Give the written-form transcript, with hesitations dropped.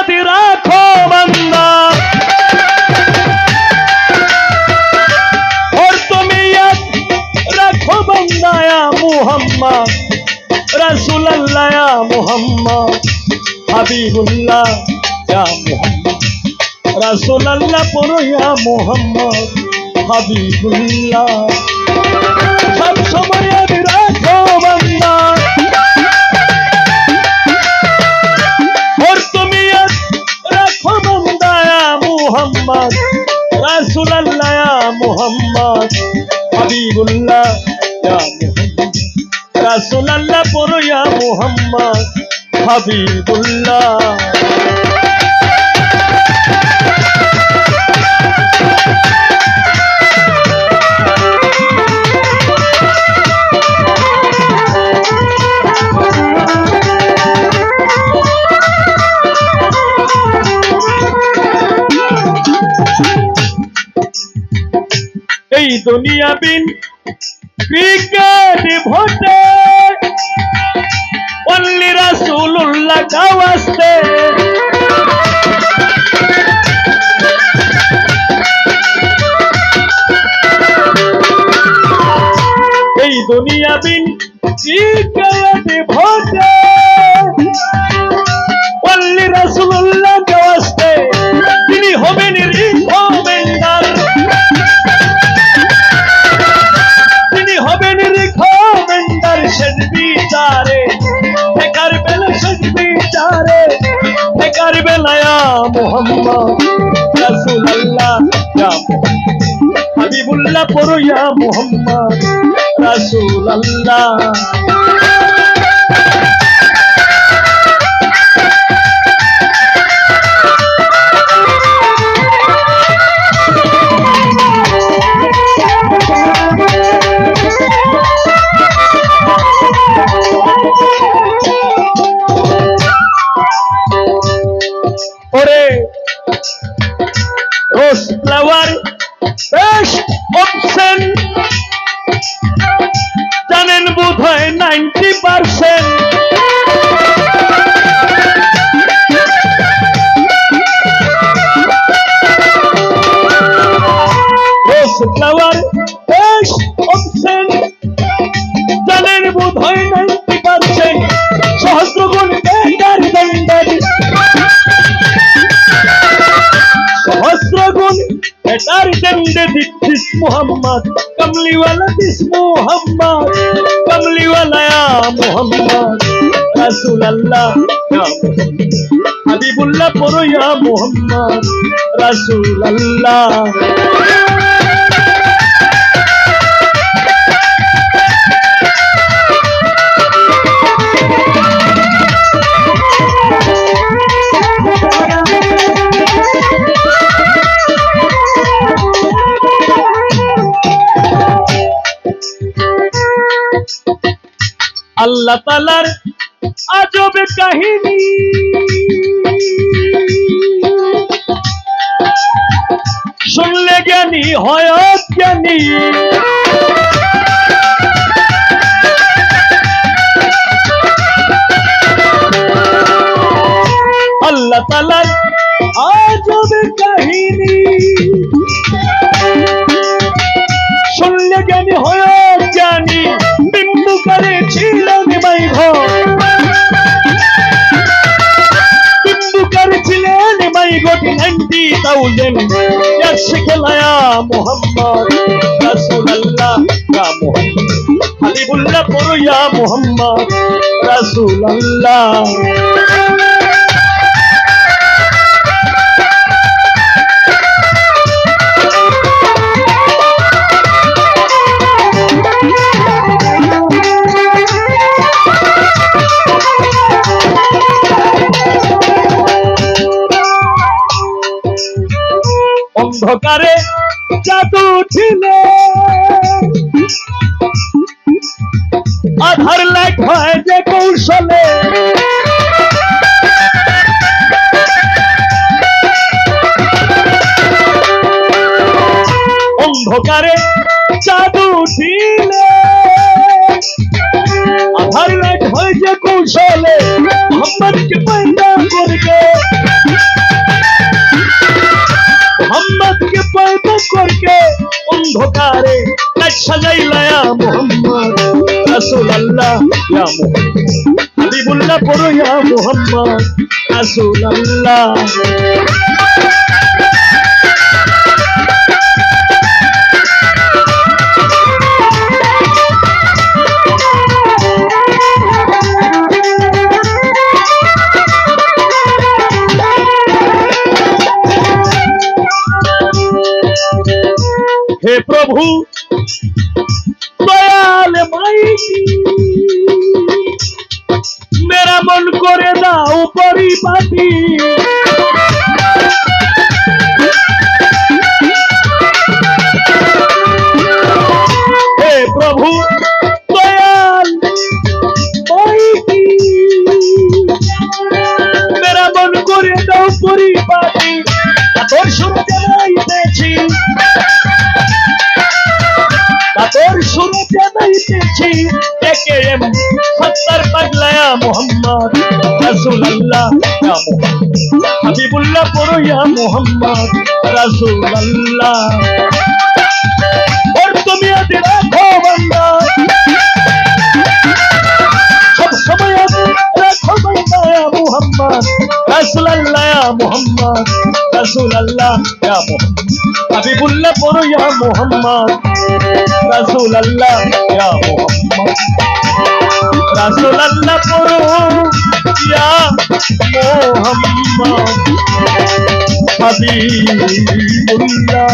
याद राखो बंदा और तुम याद रखो बंदा या मोहम्मद रसूल अल्लाह या मोहम्मद हबीबुल्लाह या मोहम्मद रसूल अल्लाह पढ़ो या मोहम्मद हबीबुल्लाह सब समय याद राखो बंदा और तुम याद रखो बंदा या मोहम्मद रसूल अल्लाह या मोहम्मद हबीबुल्लाह या मोहम्मद रसूल अल्लाह पढ़ो या मोहम्मद हबीबुल्लाह এই দুনিয়া বিন ক্রিকেট ভোটে অনলি রাসূলুল্লাহ কাওয়াস্তে এই দুনিয়া বিন ক্রিকেট ভোটে অনলি রাসূলুল্লাহ কাওয়াস্তে তিনি হবেন রিকমেন্ডার मोहम्मद रसूल अल्लाह या हबीबुल्लाह पढ़ो या मोहम्मद रसूल अल्लाह Rose flower best option জানেন বোধহয় 90% Rose flower best option জানেন বোধহয় 90% সহস্রগুণ বেটার দণ্ডার सहस्रगुण बेटार दंड दिस मोहम्मद कमली वाला दिस मोहम्मद कमली वाला या मोहम्मद रसूल अल्लाह या हबीबुल्लाह पढ़ो या मोहम्मद रसूल अल्लाह আল্লাহ তাআলার আজব কাহিনী শুনলে জ্ঞানী হয় অজ্ঞানী আল্লাহ তাআলার আজব কাহিনী শুনলে জ্ঞানী হয় অজ্ঞানী ছিলেন মাইঘর বিন্দুকার ছিলেন মাইঘর 90,000 শিখলায়া মোহাম্মদ রাসূল আল্লাহ ইয়া মোহাম্মদ হাবিবুল্লাহ পড়ো ইয়া মোহাম্মদ রাসূল আল্লাহ অন্ধকারে জাদু ছিলে আধার লাইট হয় যে কৌশলে অন্ধকারে জাদু ছিলে আধার লাইট হয় যে কৌশলে মোহাম্মদকে পয়দা করবে অন্ধকারে কাজ সাজাইলা ইয়া মুহাম্মদ রাসূলুল্লাহ ইয়া মুহাম্মদ হাবিবুল্লাহ পড়ো ইয়া মুহাম্মদ রাসূলুল্লাহ हे प्रभु दयाल माइकी मेरा मन करे दाओ परिपाटी हे प्रभु दयाल माइकी मेरा मन करे दाओ परिपाटी তোর সুরে জানাইতেছি তোর সুরে জানাইতেছি একেএম সত্তর পাগলা ইয়া মুহাম্মদ রাসূলুল্লাহ ইয়া মুহাম্মদ হাবিবুল্লাহ পড়ো ইয়া মুহাম্মদ রাসূলুল্লাহ और তুমি আজ রাখো বান্দা সব সময় রাখো বান্দা ইয়া মুহাম্মদ রাসূলুল্লাহ ইয়া মুহাম্মদ রাসূলুল্লাহ ইয়া মুহাম্মদ হাবিবুল্লাহ পড়ো ইয়া মুহাম্মদ রাসূলুল্লাহ ইয়া মুহাম্মদ রাসূলুল্লাহ পড়ো ইয়া মুহাম্মদ হাবিবুল্লাহ